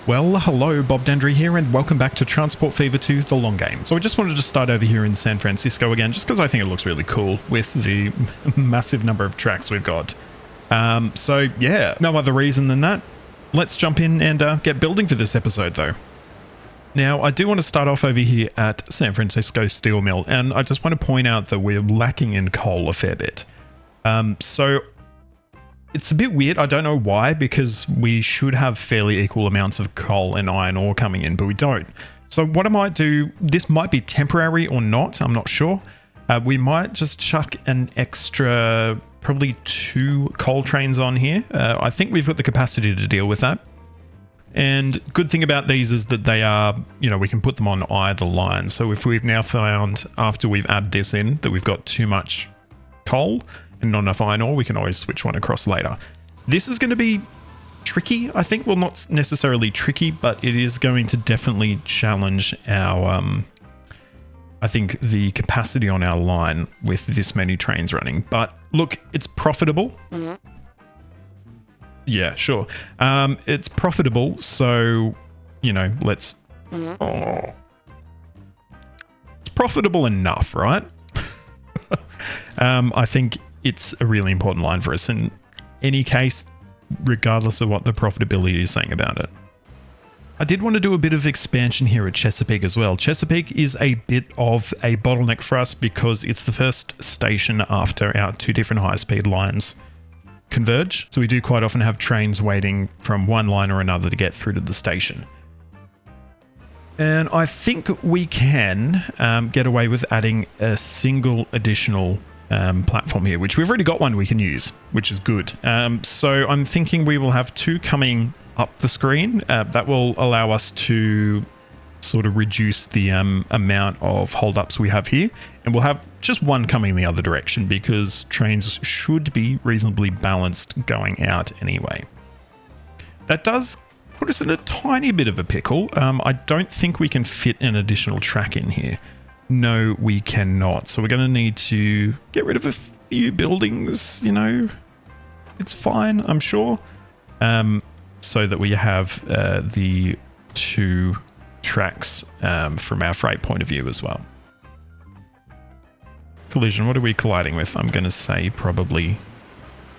Well, hello, Bob Dendry here, and welcome back to Transport Fever 2, The Long Game. So I just wanted to start over here in San Francisco again, just because I think it looks really cool with the massive number of tracks we've got. So yeah, no other reason than that. Let's jump in and get building for this episode, though. Now, I do want to start off over here at San Francisco Steel Mill, and I just want to point out that we're lacking in coal a fair bit. So it's a bit weird. I don't know why, because we should have fairly equal amounts of coal and iron ore coming in, but we don't. So what I might do, this might be temporary or not, I'm not sure. We might just chuck an extra, probably 2 coal trains on here. I think we've got the capacity to deal with that. And good thing about these is that they are, we can put them on either line. So if we've now found, after we've added this in, that we've got too much coal and not enough iron ore, we can always switch one across later. This is going to be tricky, I think. Well, not necessarily tricky, but it is going to definitely challenge our, I think, the capacity on our line with this many trains running. But look, it's profitable. Yeah, sure. It's profitable, so, let's... Oh. It's profitable enough, right? I think it's a really important line for us in any case, regardless of what the profitability is saying about it. I did want to do a bit of expansion here at Chesapeake as well. Chesapeake is a bit of a bottleneck for us because it's the first station after our 2 different high-speed lines converge. So we do quite often have trains waiting from one line or another to get through to the station. And I think we can get away with adding a single additional platform here, which we've already got one we can use, which is good. So I'm thinking we will have 2 coming up the screen. That will allow us to sort of reduce the amount of holdups we have here. And we'll have just one coming the other direction because trains should be reasonably balanced going out anyway. That does put us in a tiny bit of a pickle. I don't think we can fit an additional track in here. No, we cannot. So we're going to need to get rid of a few buildings, It's fine, I'm sure. So that we have the 2 tracks from our freight point of view as well. Collision, what are we colliding with? I'm going to say probably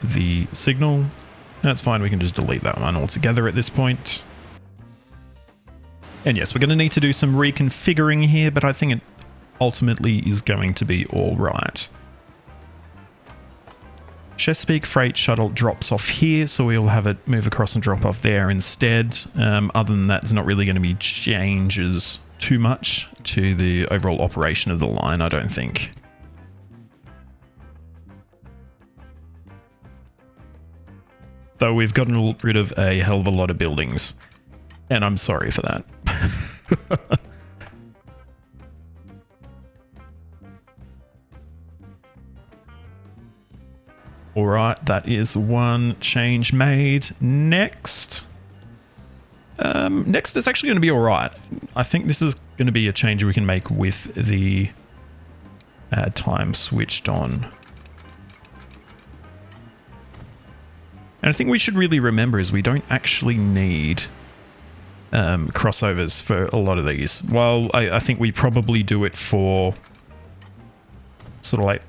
the signal. That's fine, we can just delete that one altogether at this point. And yes, we're going to need to do some reconfiguring here, but I think it ultimately is going to be all right. Chesapeake Freight Shuttle drops off here, so we'll have it move across and drop off there instead. Other than that, there's not really going to be changes too much to the overall operation of the line, I don't think. Though we've gotten rid of a hell of a lot of buildings, and I'm sorry for that. Alright, that is one change made. Next is actually going to be alright. I think this is going to be a change we can make with the time switched on. And I think we should really remember is we don't actually need crossovers for a lot of these. Well, I think we probably do it for sort of like,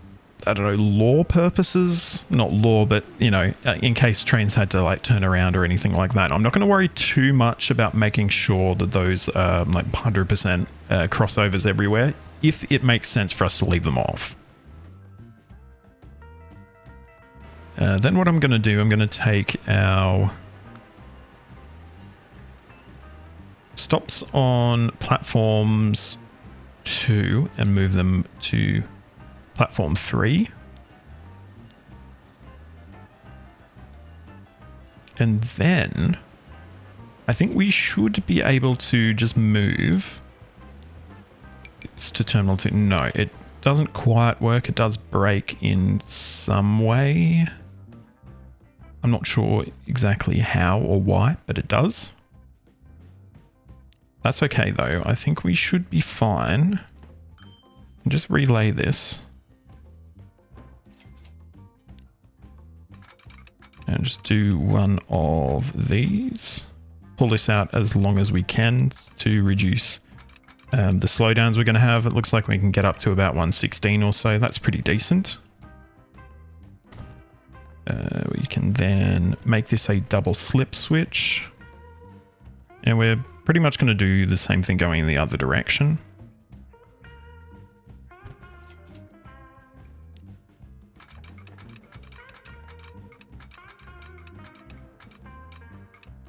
I don't know, law purposes. Not law, but, in case trains had to like turn around or anything like that. I'm not going to worry too much about making sure that those are like 100% crossovers everywhere, if it makes sense for us to leave them off. Then what I'm going to do, I'm going to take our stops on platforms 2 and move them to platform 3. And then I think we should be able to just move this to terminal 2. No, it doesn't quite work. It does break in some way. I'm not sure exactly how or why, but it does. That's okay though. I think we should be fine. Just relay this. And just do one of these. pull this out as long as we can to reduce the slowdowns we're going to have. It looks like we can get up to about 116 or so. That's pretty decent. We can then make this a double slip switch. And we're pretty much going to do the same thing going in the other direction.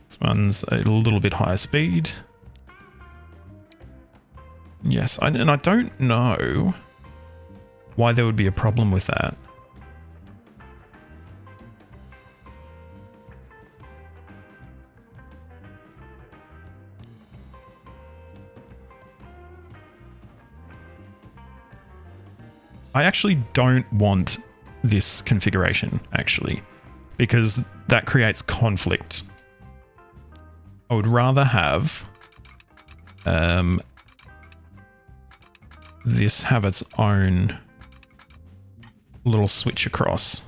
This one's a little bit higher speed. Yes, and I don't know why there would be a problem with that. I actually don't want this configuration, actually, because that creates conflict. I would rather have this have its own little switch across.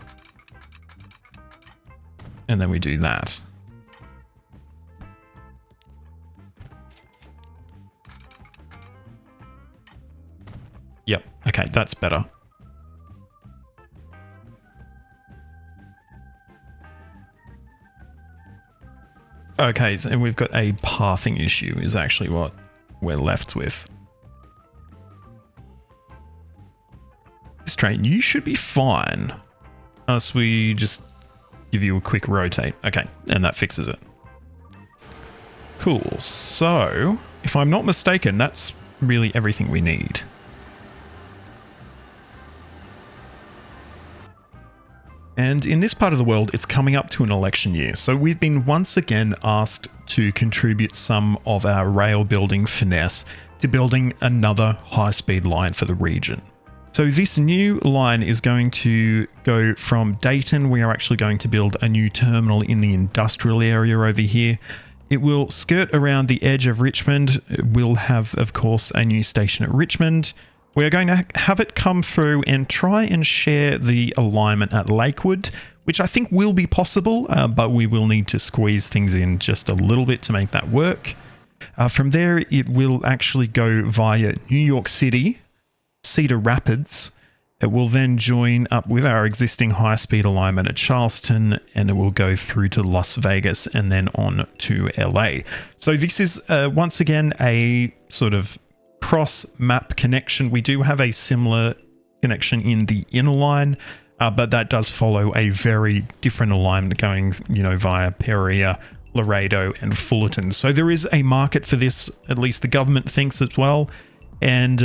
And then we do that. Yep, okay, that's better. Okay, and we've got a pathing issue is actually what we're left with. This train, you should be fine. Unless we just give you a quick rotate. Okay, and that fixes it. Cool, so if I'm not mistaken, that's really everything we need. And in this part of the world, it's coming up to an election year. So we've been once again asked to contribute some of our rail building finesse to building another high-speed line for the region. So this new line is going to go from Dayton. We are actually going to build a new terminal in the industrial area over here. It will skirt around the edge of Richmond. It will have, of course, a new station at Richmond. We're going to have it come through and try and share the alignment at Lakewood, which I think will be possible, but we will need to squeeze things in just a little bit to make that work. From there, it will actually go via New York City, Cedar Rapids. It will then join up with our existing high-speed alignment at Charleston, and it will go through to Las Vegas and then on to LA. So this is, once again, a sort of cross-map connection. We do have a similar connection in the inner line, but that does follow a very different alignment going, via Peoria, Laredo, and Fullerton. So there is a market for this, at least the government thinks as well. And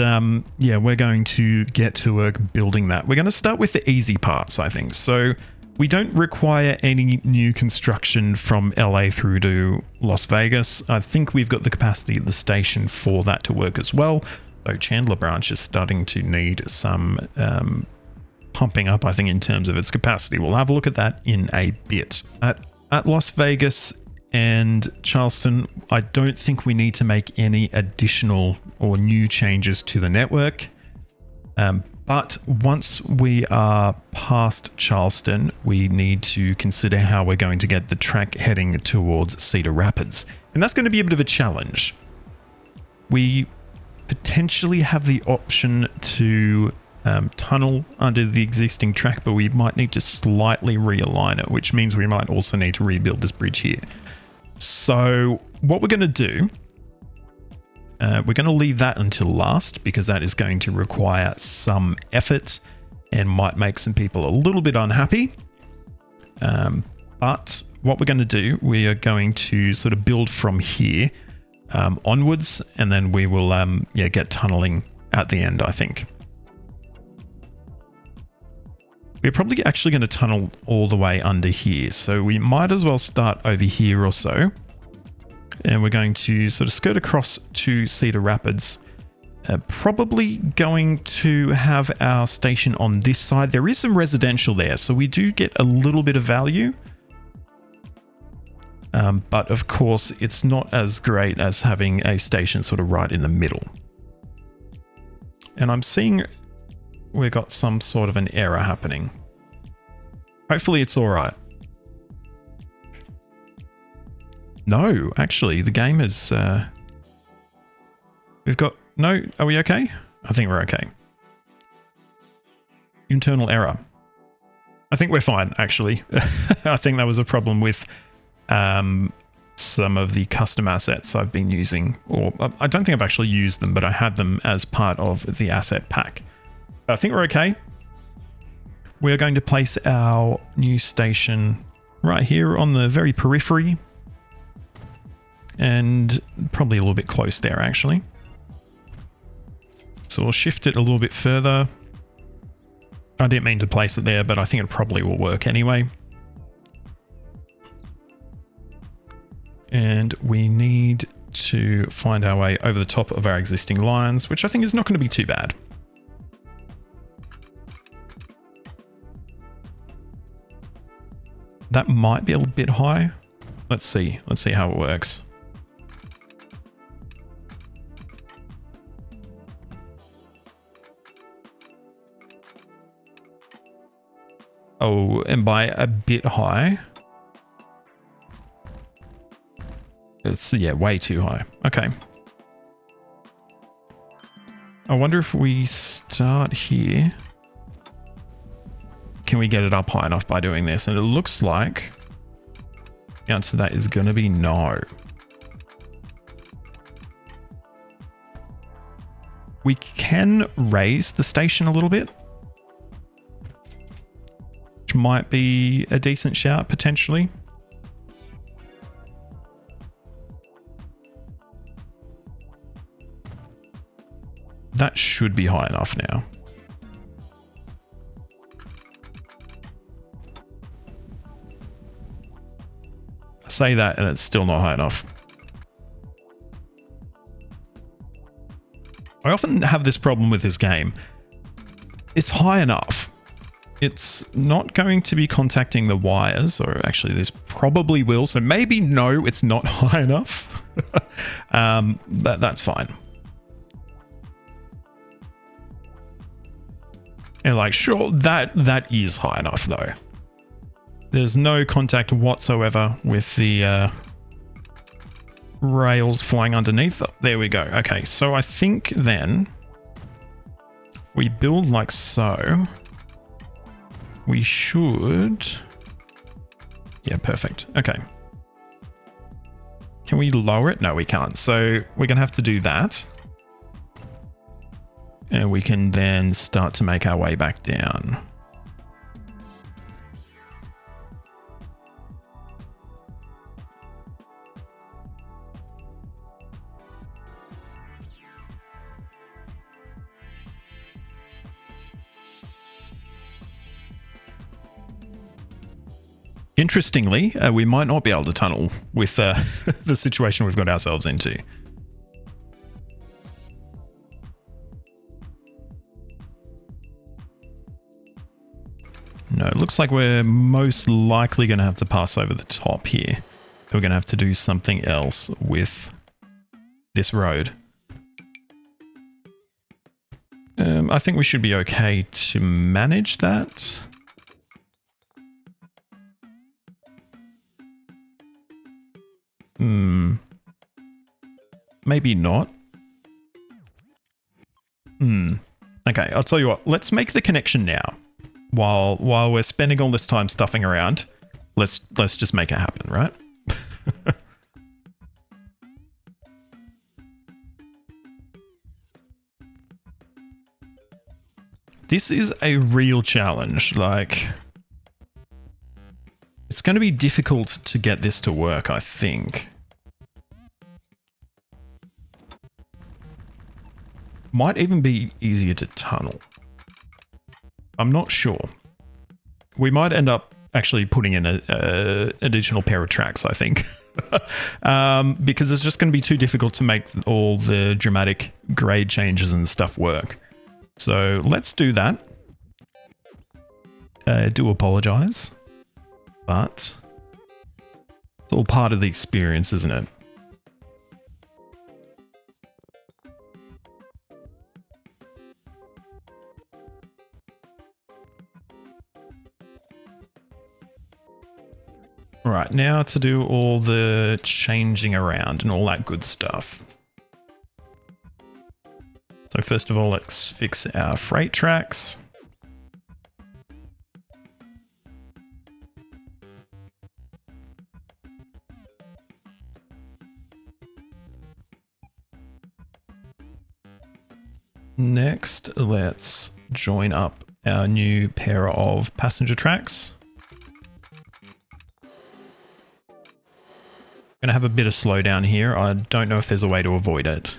yeah, we're going to get to work building that. We're going to start with the easy parts, I think. So we don't require any new construction from LA through to Las Vegas. I think we've got the capacity at the station for that to work as well. So Chandler Branch is starting to need some pumping up, I think, in terms of its capacity. We'll have a look at that in a bit. At Las Vegas and Charleston, I don't think we need to make any additional or new changes to the network. But once we are past Charleston, we need to consider how we're going to get the track heading towards Cedar Rapids. And that's going to be a bit of a challenge. We potentially have the option to tunnel under the existing track, but we might need to slightly realign it, which means we might also need to rebuild this bridge here. So what we're going to do, we're going to leave that until last because that is going to require some effort and might make some people a little bit unhappy. But what we're going to do, we are going to sort of build from here onwards, and then we will get tunneling at the end, I think. We're probably actually going to tunnel all the way under here, so we might as well start over here or so. And we're going to sort of skirt across to Cedar Rapids. Probably going to have our station on this side. There is some residential there, so we do get a little bit of value. But of course, it's not as great as having a station sort of right in the middle. And I'm seeing we've got some sort of an error happening. Hopefully it's all right. No, actually, the game is... we've got... No, are we okay? I think we're okay. Internal error. I think we're fine, actually. I think that was a problem with some of the custom assets I've been using. Or I don't think I've actually used them, but I had them as part of the asset pack. I think we're okay. We're going to place our new station right here on the very periphery. And probably a little bit close there, actually. So we'll shift it a little bit further. I didn't mean to place it there, but I think it probably will work anyway. And we need to find our way over the top of our existing lines, which I think is not going to be too bad. That might be a little bit high. Let's see. Let's see how it works. Oh, and by a bit high. It's, yeah, way too high. Okay. I wonder if we start here. Can we get it up high enough by doing this? And it looks like the answer to that is going to be no. We can raise the station a little bit, which might be a decent shout potentially. That should be high enough now. I say that and it's still not high enough. I often have this problem with this game. It's high enough. It's not going to be contacting the wires, or actually this probably will, so maybe no, it's not high enough. But that's fine. And like, sure, that is high enough though. There's no contact whatsoever with the rails flying underneath. Oh, there we go. Okay, so I think then we build like so. We should... Yeah, perfect. Okay. Can we lower it? No, we can't. So we're going to have to do that. And we can then start to make our way back down. Interestingly, we might not be able to tunnel with the situation we've got ourselves into. No, it looks like we're most likely going to have to pass over the top here. We're going to have to do something else with this road. I think we should be okay to manage that. Maybe not. Okay, I'll tell you what. Let's make the connection now. While we're spending all this time stuffing around, let's just make it happen, right? This is a real challenge. Like, it's going to be difficult to get this to work, I think. Might even be easier to tunnel. I'm not sure. We might end up actually putting in an additional pair of tracks, I think. Because it's just going to be too difficult to make all the dramatic grade changes and stuff work. So let's do that. I do apologize. But it's all part of the experience, isn't it? Right, now to do all the changing around and all that good stuff. So first of all, let's fix our freight tracks. Next, let's join up our new pair of passenger tracks. Going to have a bit of slowdown here. I don't know if there's a way to avoid it.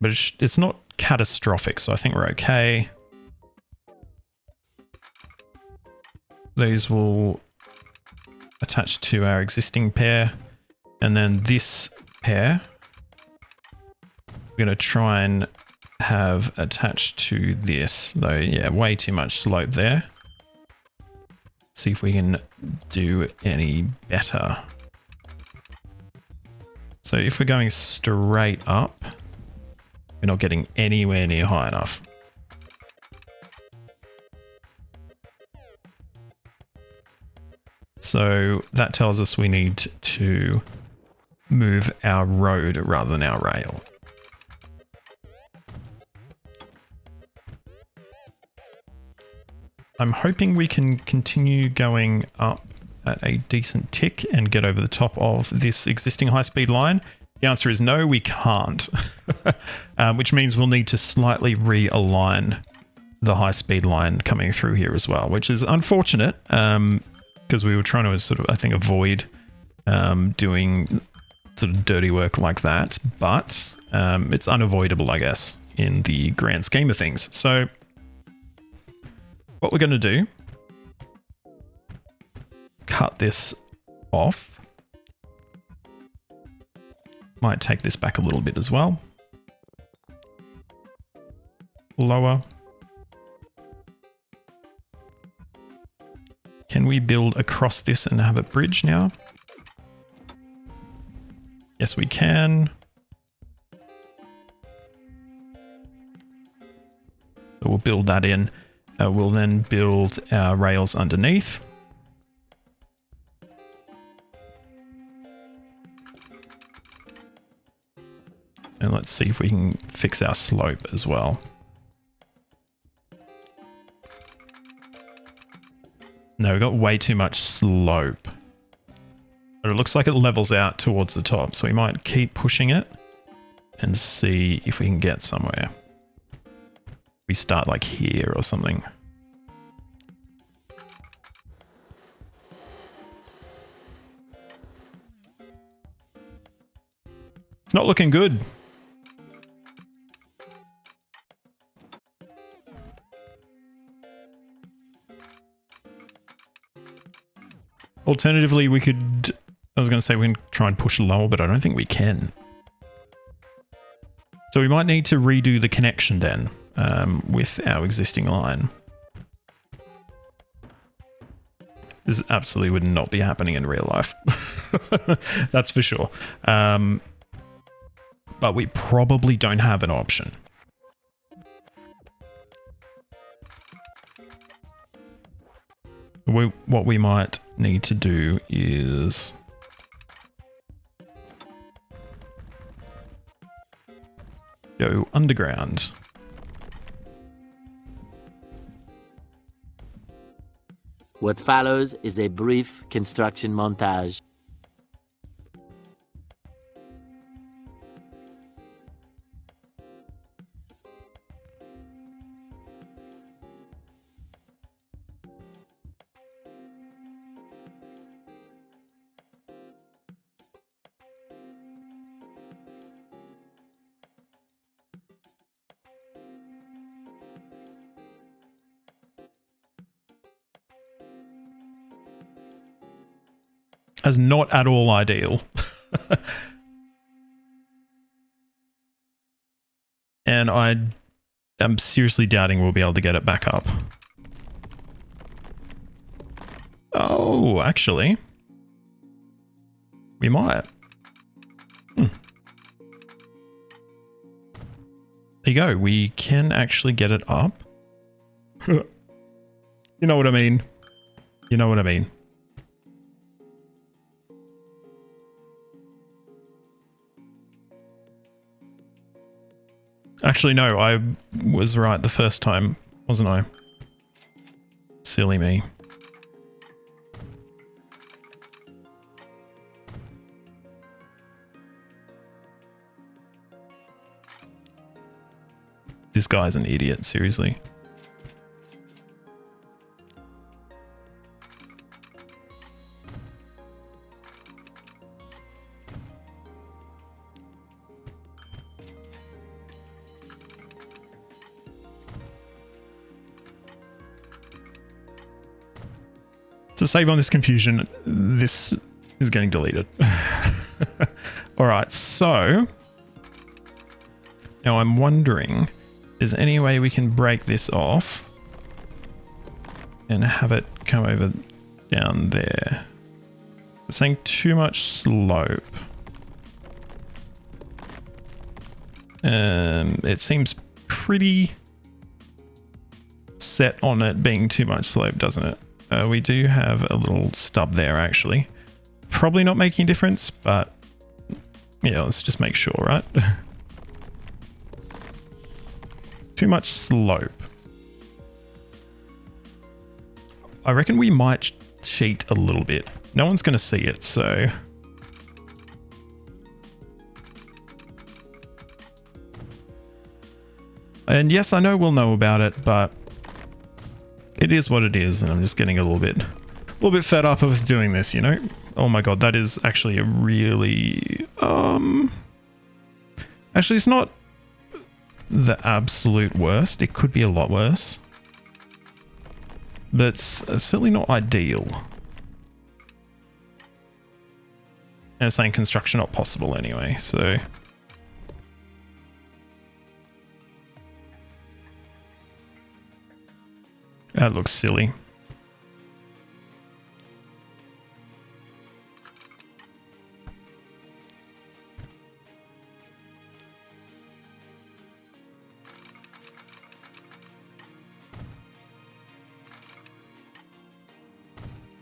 But it's not catastrophic, so I think we're okay. These will attach to our existing pair. And then this pair, we're going to try and have attached to this. Though, yeah, way too much slope there. See if we can do any better. So if we're going straight up, we're not getting anywhere near high enough. So that tells us we need to move our road rather than our rail. I'm hoping we can continue going up at a decent tick and get over the top of this existing high-speed line. The answer is no, we can't, which means we'll need to slightly realign the high-speed line coming through here as well, which is unfortunate because we were trying to sort of, I think, avoid doing sort of dirty work like that, but it's unavoidable, I guess, in the grand scheme of things. So what we're going to do, cut this off. Might take this back a little bit as well. Lower. Can we build across this and have a bridge now? Yes, we can. So we'll build that in. We'll then build our rails underneath. And let's see if we can fix our slope as well. No, we've got way too much slope. But it looks like it levels out towards the top, so we might keep pushing it and see if we can get somewhere. We start like here or something. It's not looking good. Alternatively, we could... I was going to say we can try and push lower, but I don't think we can. So we might need to redo the connection then with our existing line. This absolutely would not be happening in real life. That's for sure. But we probably don't have an option. What we might need to do is go underground. What follows is a brief construction montage. As not at all ideal. And I am seriously doubting we'll be able to get it back up. Oh, actually. We might. There you go. We can actually get it up. You know what I mean? You know what I mean. Actually, no, I was right the first time, wasn't I? Silly me. This guy's an idiot, seriously. To save on this confusion, this is getting deleted. All right, so now I'm wondering, is there any way we can break this off and have it come over down there? It's saying too much slope. It seems pretty set on it being too much slope, doesn't it? We do have a little stub there, actually. Probably not making a difference, but yeah, let's just make sure, right? Too much slope. I reckon we might cheat a little bit. No one's going to see it, so... And yes, I know we'll know about it, but it is what it is, and I'm just getting a little bit fed up of doing this, you know? Oh my god, that is actually a really... Actually, it's not the absolute worst. It could be a lot worse. But it's certainly not ideal. And it's saying construction not possible anyway, so... That looks silly.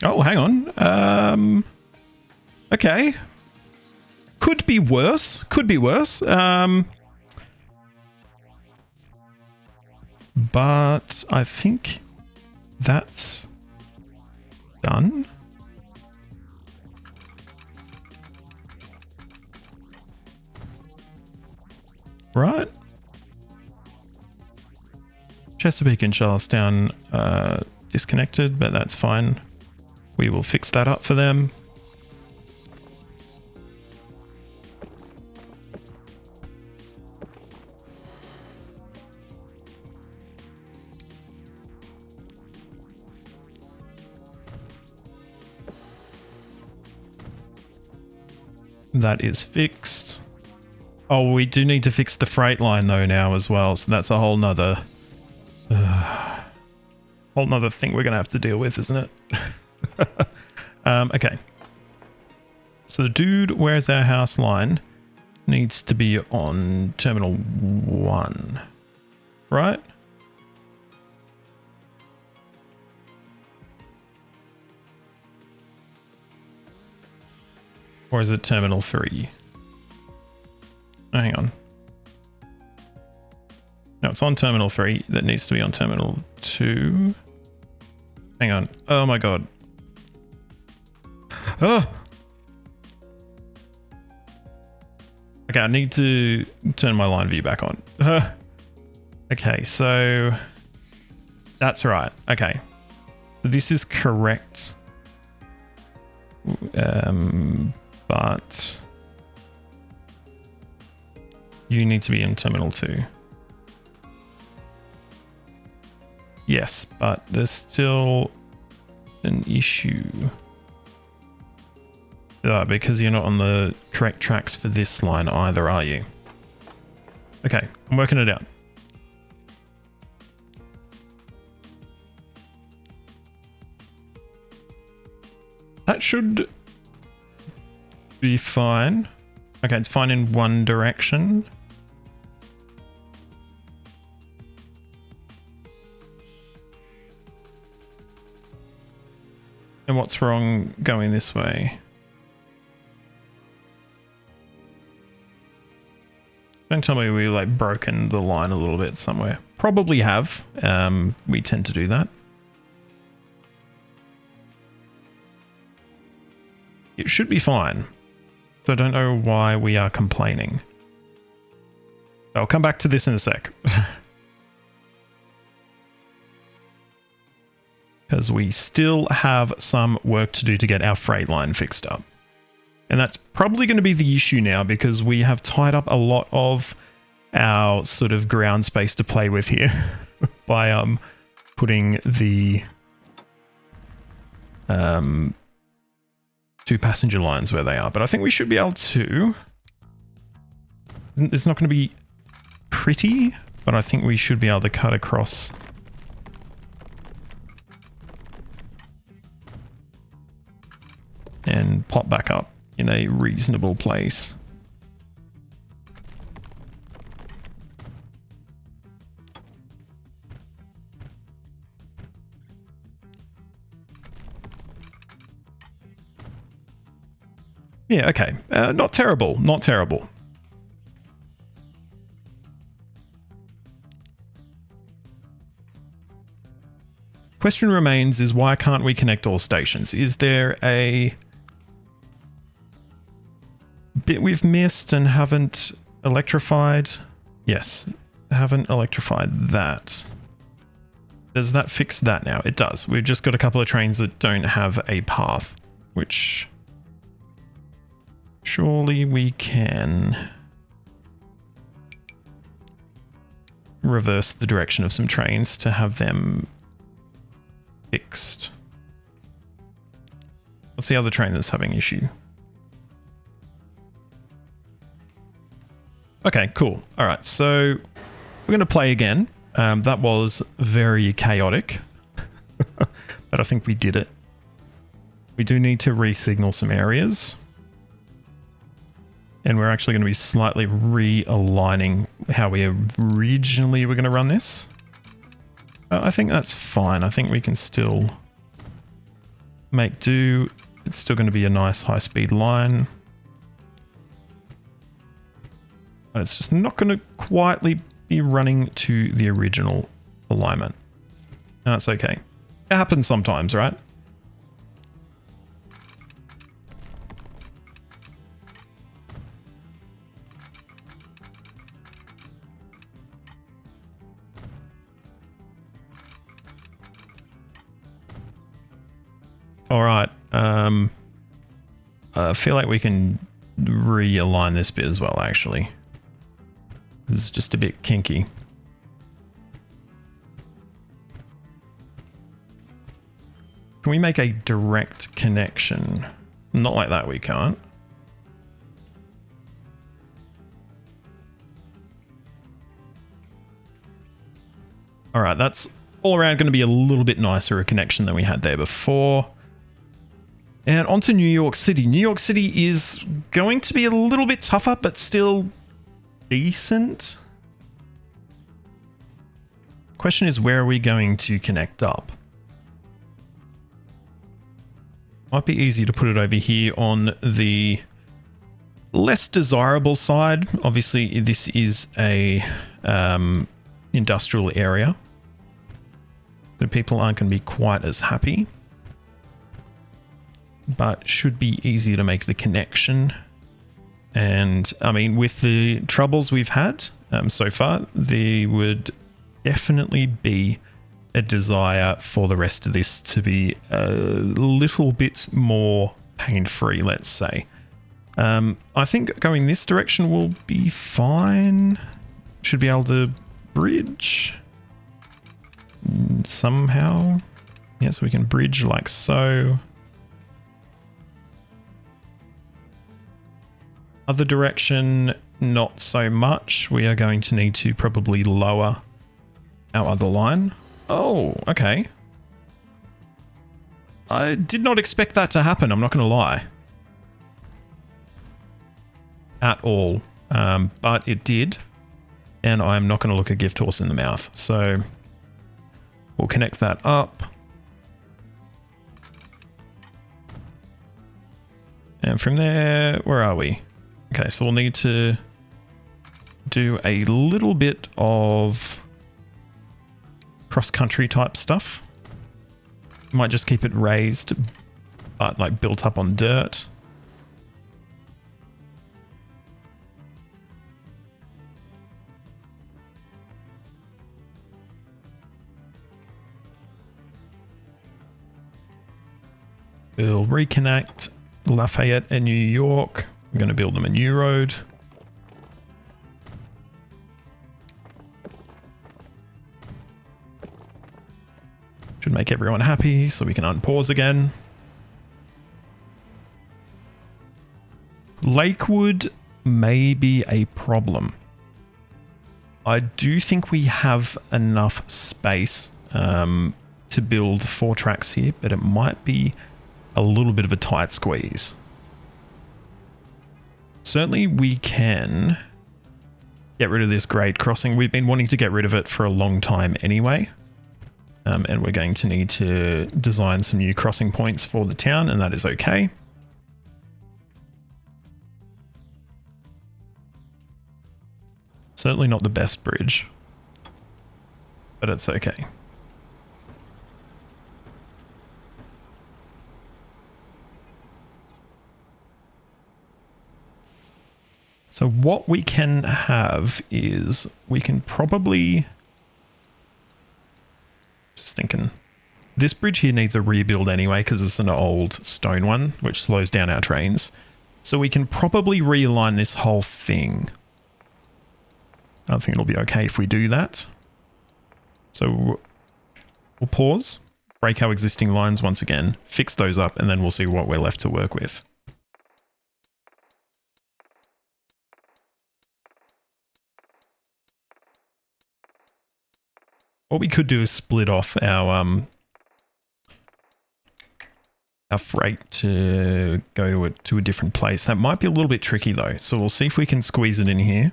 Oh, hang on. Okay. Could be worse. Could be worse. But I think that's done. Right. Chesapeake and Charlestown disconnected, but that's fine. We will fix that up for them. That is fixed. Oh, we do need to fix the freight line though now as well, so that's a whole nother thing we're gonna have to deal with, isn't it? Okay. So the dude, where's our house line? Needs to be on terminal 1, right? Or is it terminal 3? Oh, hang on. No, it's on terminal 3. That needs to be on terminal 2. Hang on. Oh my god. Oh! Okay, I need to turn my line view back on. Okay, so... That's right. Okay. This is correct. But... You need to be in terminal 2. Yes, but there's still an issue. Because you're not on the correct tracks for this line either, are you? Okay, I'm working it out. That should be fine. Okay, it's fine in one direction. And what's wrong going this way? Don't tell me we like broken the line a little bit somewhere. Probably have. We tend to do that. It should be fine. So I don't know why we are complaining. I'll come back to this in a sec. Because we still have some work to do to get our freight line fixed up. And that's probably going to be the issue now because we have tied up a lot of our sort of ground space to play with here by putting the 2 passenger lines where they are. But I think we should be able to... It's not going to be pretty, but I think we should be able to cut across... and pop back up in a reasonable place. Yeah, okay. Not terrible, not terrible. Question remains is why can't we connect all stations? Is there a bit we've missed and haven't electrified? Yes, haven't electrified that. Does that fix that now? It does. We've just got a couple of trains that don't have a path, which surely we can reverse the direction of some trains to have them fixed. What's the other train that's having issue? Okay, cool. All right, so we're going to play again. That was very chaotic, but I think we did it. We do need to re-signal some areas. And we're actually going to be slightly realigning how we originally were going to run this. I think that's fine. I think we can still make do. It's still going to be a nice high-speed line. But it's just not going to quietly be running to the original alignment. That's okay. It happens sometimes, right? All right. I feel like we can realign this bit as well, actually. This is just a bit kinky. Can we make a direct connection? Not like that, we can't. All right, that's all around going to be a little bit nicer a connection than we had there before. And on to New York City. New York City is going to be a little bit tougher, but still decent. Question is, where are we going to connect up? Might be easy to put it over here on the less desirable side. Obviously, this is a industrial area. The people aren't going to be quite as happy. But should be easy to make the connection. And I mean, with the troubles we've had so far, there would definitely be a desire for the rest of this to be a little bit more pain-free, let's say. I think going this direction will be fine. Should be able to bridge somehow. Yes, we can bridge like so. Other direction, not so much. We are going to need to probably lower our other line. Oh, okay. I did not expect that to happen, I'm not going to lie. At all. But it did. And I'm not going to look a gift horse in the mouth. So we'll connect that up. And from there, where are we? Okay, so we'll need to do a little bit of cross-country type stuff. Might just keep it raised, but like built up on dirt. We'll reconnect Lafayette and New York. We're going to build them a new road. Should make everyone happy so we can unpause again. Lakewood may be a problem. I do think we have enough space to build 4 tracks here, but it might be a little bit of a tight squeeze. Certainly we can get rid of this grade crossing. We've been wanting to get rid of it for a long time anyway. And we're going to need to design some new crossing points for the town, and that is okay. Certainly not the best bridge, but it's okay. So what we can have is we can probably... Just thinking, this bridge here needs a rebuild anyway because it's an old stone one, which slows down our trains. So we can probably realign this whole thing. I think it'll be okay if we do that. So we'll pause, break our existing lines once again, fix those up, and then we'll see what we're left to work with. What we could do is split off our freight to go to a different place. That might be a little bit tricky though, so we'll see if we can squeeze it in here.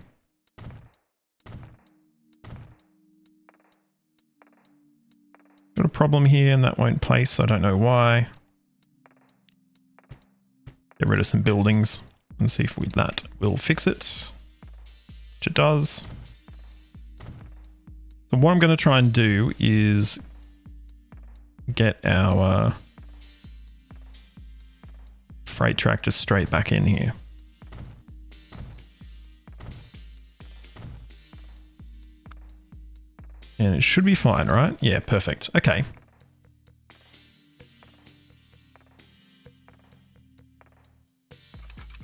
Got a problem here and that won't place, I don't know why. Get rid of some buildings and see if that will fix it, which it does. So what I'm going to try and do is get our freight tractor straight back in here. And it should be fine, right? Yeah, perfect. Okay.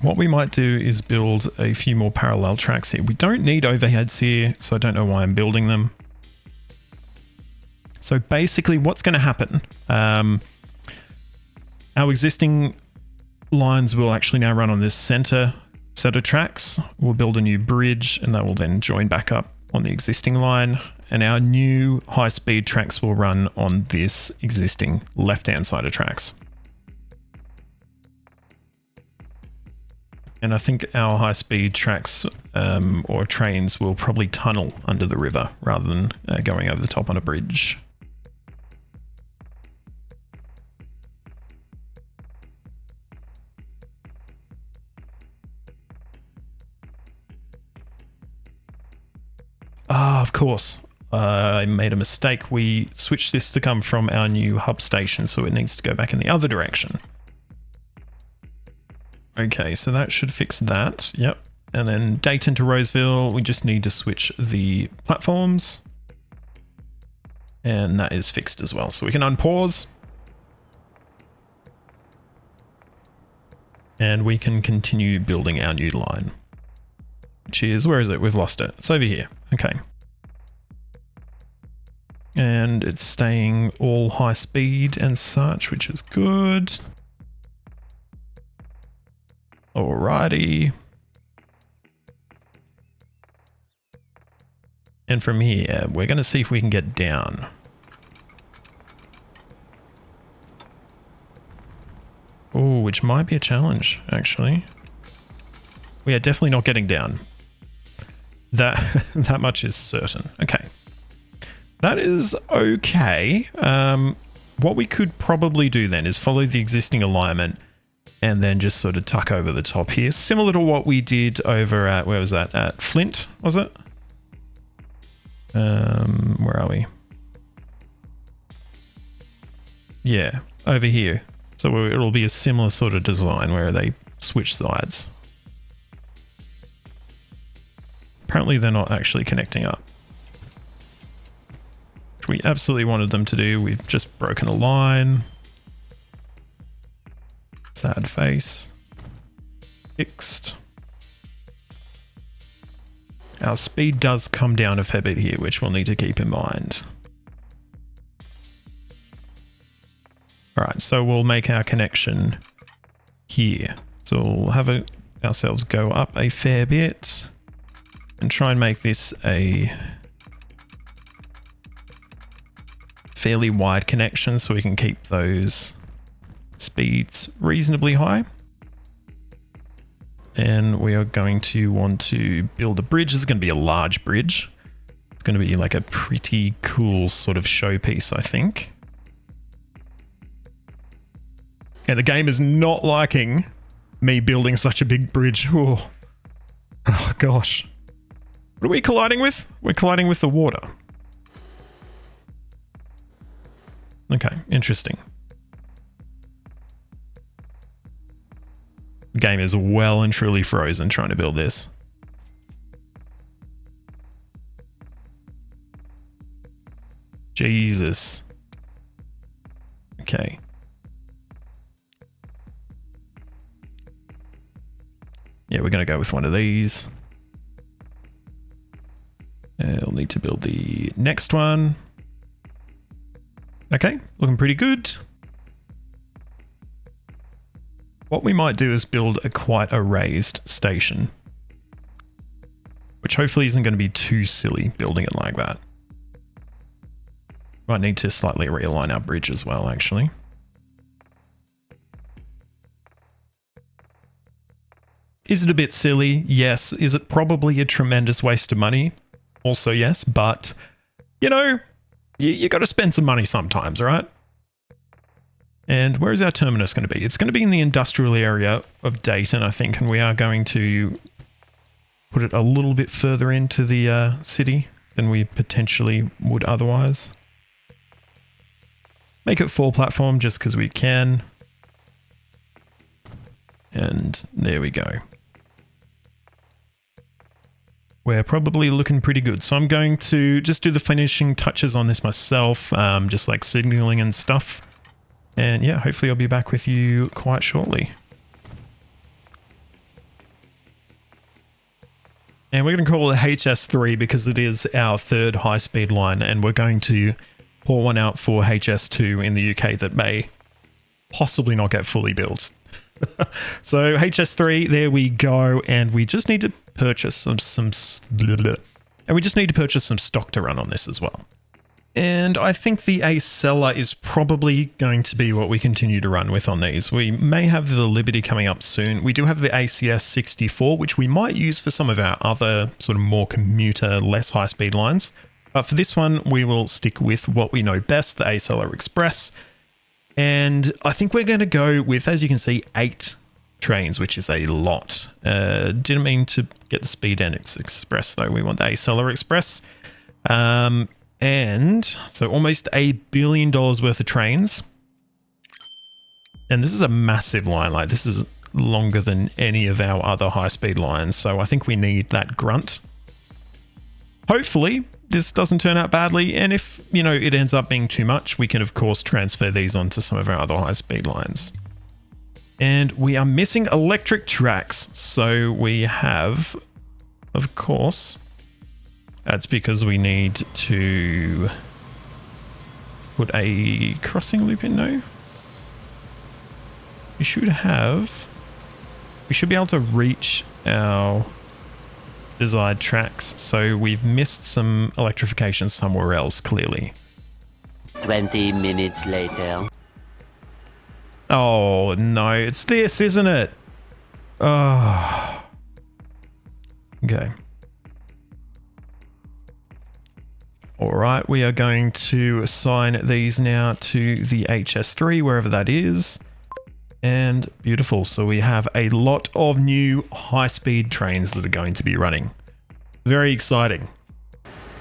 What we might do is build a few more parallel tracks here. We don't need overheads here, so I don't know why I'm building them. So basically what's going to happen, our existing lines will actually now run on this center set of tracks. We'll build a new bridge and that will then join back up on the existing line. And our new high-speed tracks will run on this existing left-hand side of tracks. And I think our high-speed tracks or trains will probably tunnel under the river rather than going over the top on a bridge. Ah, of course. I made a mistake. We switched this to come from our new hub station, so it needs to go back in the other direction. Okay, so that should fix that. Yep. And then Dayton to Roseville, we just need to switch the platforms. And that is fixed as well. So we can unpause. And we can continue building our new line. Which is, where is it? We've lost it. It's over here. Okay. And it's staying all high speed and such, which is good. Alrighty. And from here, we're going to see if we can get down. Oh, which might be a challenge, actually. We are definitely not getting down. That much is certain. Okay. That is okay. What we could probably do then is follow the existing alignment and then just sort of tuck over the top here. Similar to what we did over at, where was that? At Flint, was it? Where are we? Yeah, over here. So it'll be a similar sort of design where they switch sides. Apparently they're not actually connecting up, which we absolutely wanted them to do. We've just broken a line. Sad face. Fixed. Our speed does come down a fair bit here, which we'll need to keep in mind. Alright, so we'll make our connection here. So we'll have ourselves go up a fair bit and try and make this a fairly wide connection so we can keep those speeds reasonably high. And we are going to want to build a bridge. This is going to be a large bridge. It's going to be like a pretty cool sort of showpiece, I think. And the game is not liking me building such a big bridge. Oh gosh. What are we colliding with? We're colliding with the water. Okay, interesting. The game is well and truly frozen trying to build this. Jesus. Okay. Yeah, we're going to go with one of these. We'll need to build the next one. Okay, looking pretty good. What we might do is build quite a raised station, which hopefully isn't going to be too silly building it like that. Might need to slightly realign our bridge as well, actually. Is it a bit silly? Yes. Is it probably a tremendous waste of money? Also yes, but you know, you got to spend some money sometimes, all right? And where is our terminus going to be? It's going to be in the industrial area of Dayton, I think, and we are going to put it a little bit further into the city than we potentially would otherwise. Make it 4 platform just because we can. And there we go. We're probably looking pretty good. So I'm going to just do the finishing touches on this myself, just like signaling and stuff. And yeah, hopefully I'll be back with you quite shortly. And we're going to call it HS3 because it is our 3rd high-speed line, and we're going to pour one out for HS2 in the UK that may possibly not get fully built. So HS3, there we go, and we just need to purchase some stock to run on this as well. And I think the Aceller is probably going to be what we continue to run with on these. We may have the Liberty coming up soon. We do have the ACS64, which we might use for some of our other sort of more commuter, less high-speed lines. But for this one, we will stick with what we know best, the Aceller Express. And I think we're going to go with, as you can see, 8 trains, which is a lot. Didn't mean to get the Speed and Express, though. We want the Aceller Express. And so almost $1 billion worth of trains. And this is a massive line. Like, this is longer than any of our other high-speed lines. So I think we need that grunt. Hopefully this doesn't turn out badly. And if, you know, it ends up being too much, we can, of course, transfer these onto some of our other high-speed lines. And we are missing electric tracks. So we have, of course... That's because we need to put a crossing loop in, no? We should be able to reach our desired tracks, so we've missed some electrification somewhere else, clearly. 20 minutes later. Oh, no, it's this, isn't it? Oh. Okay. Alright, we are going to assign these now to the HS3, wherever that is. And beautiful. So we have a lot of new high-speed trains that are going to be running. Very exciting.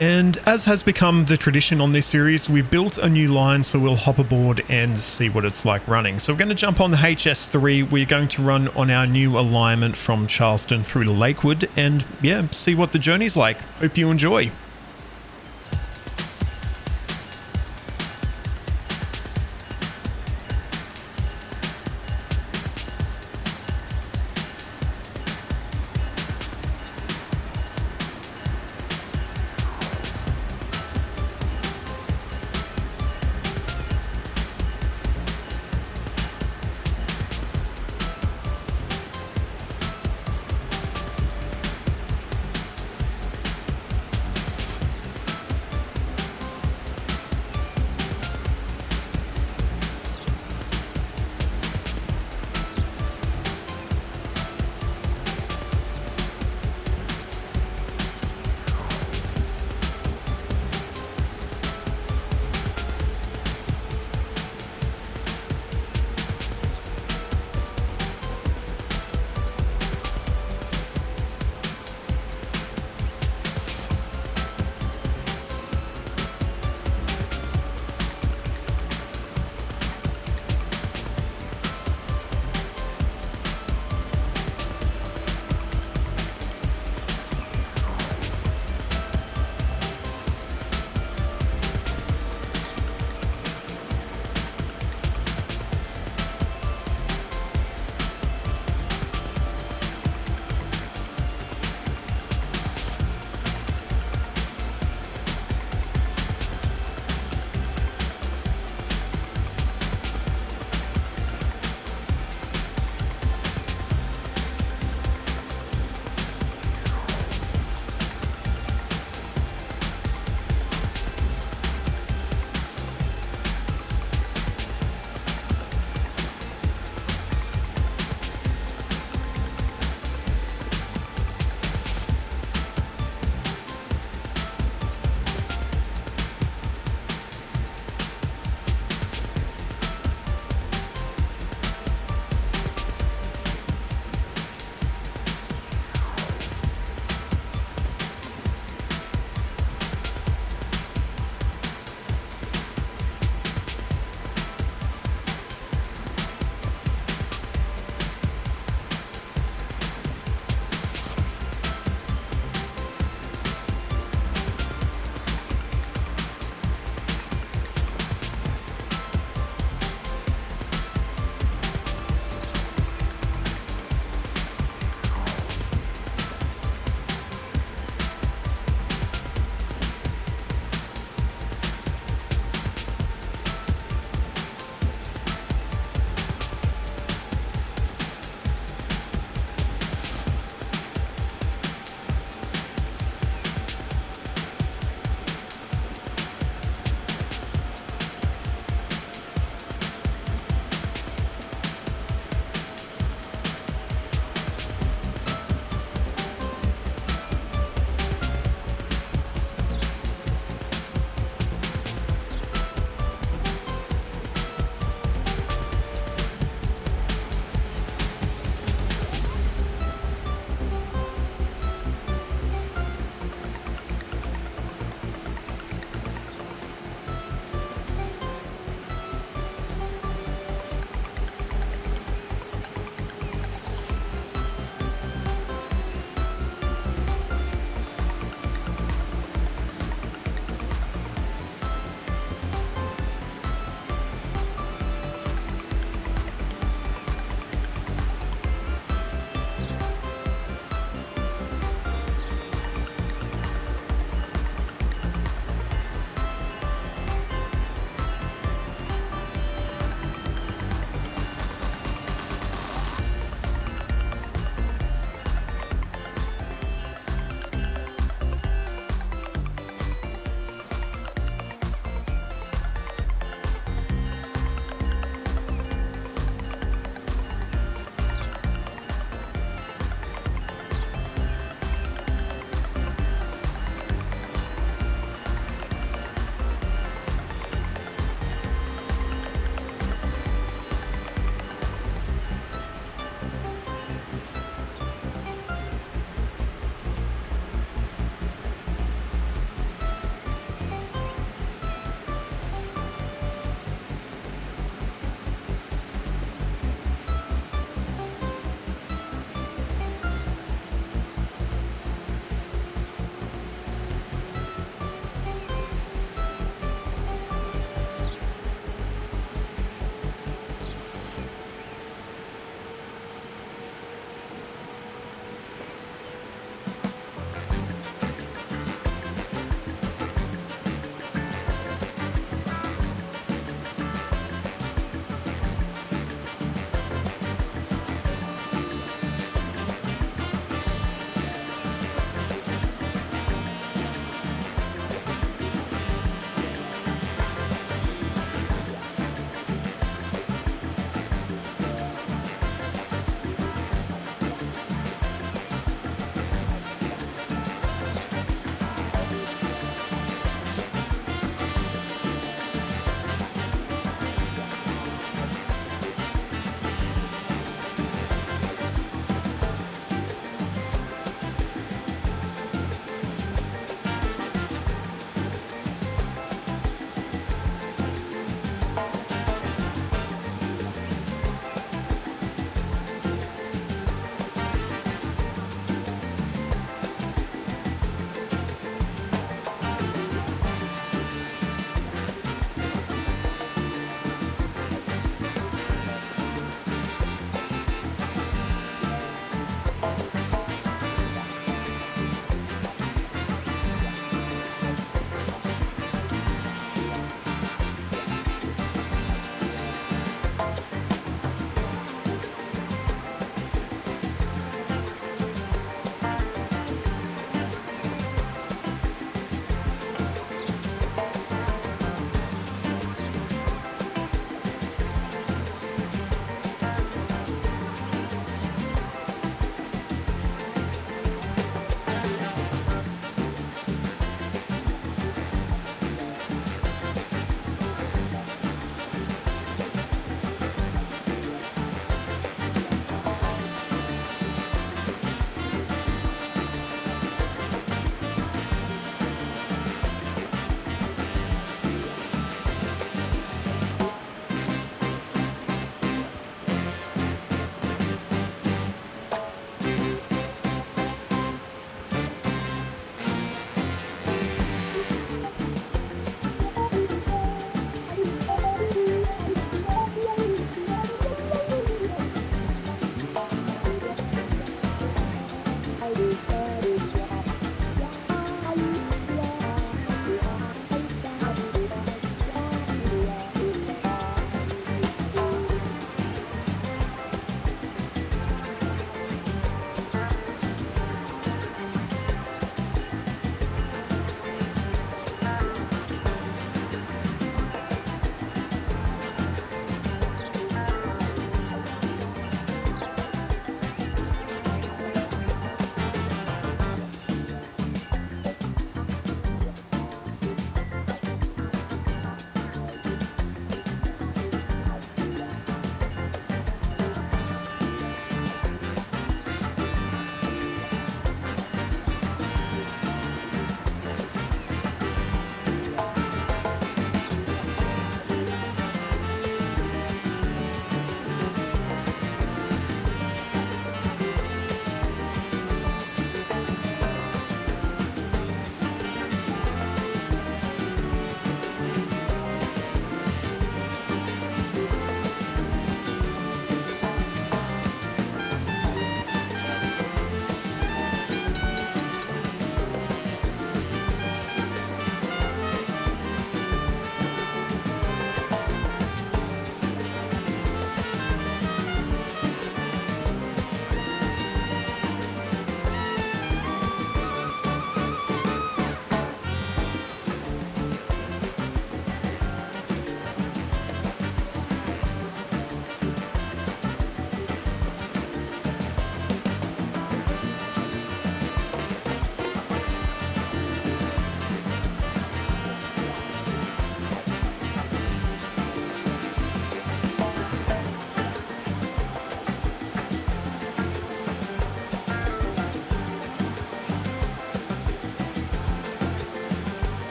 And as has become the tradition on this series, we've built a new line, so we'll hop aboard and see what it's like running. So we're going to jump on the HS3. We're going to run on our new alignment from Charleston through to Lakewood and yeah, see what the journey's like. Hope you enjoy.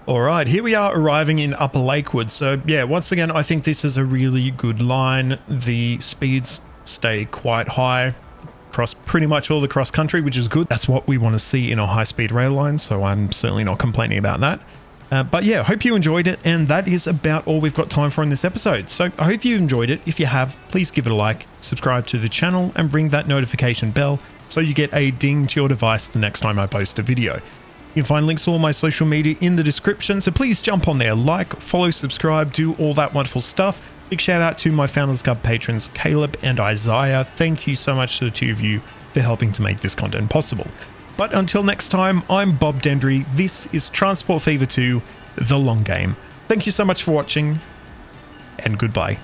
All right, here we are arriving in Upper Lakewood. So yeah, once again, I think this is a really good line. The speeds stay quite high across pretty much all the cross country, which is good. That's what we want to see in a high-speed rail line, so I'm certainly not complaining about that. But yeah, hope you enjoyed it, and that is about all we've got time for in this episode. So I hope you enjoyed it. If you have, please give it a like, subscribe to the channel, and ring that notification bell so you get a ding to your device the next time I post a video. You can find links to all my social media in the description, so please jump on there, like, follow, subscribe, do all that wonderful stuff. Big shout out to my Founders Club patrons, Caleb and Isaiah. Thank you so much to the two of you for helping to make this content possible. But until next time, I'm Bob Dendry. This is Transport Fever 2, The Long Game. Thank you so much for watching, and goodbye.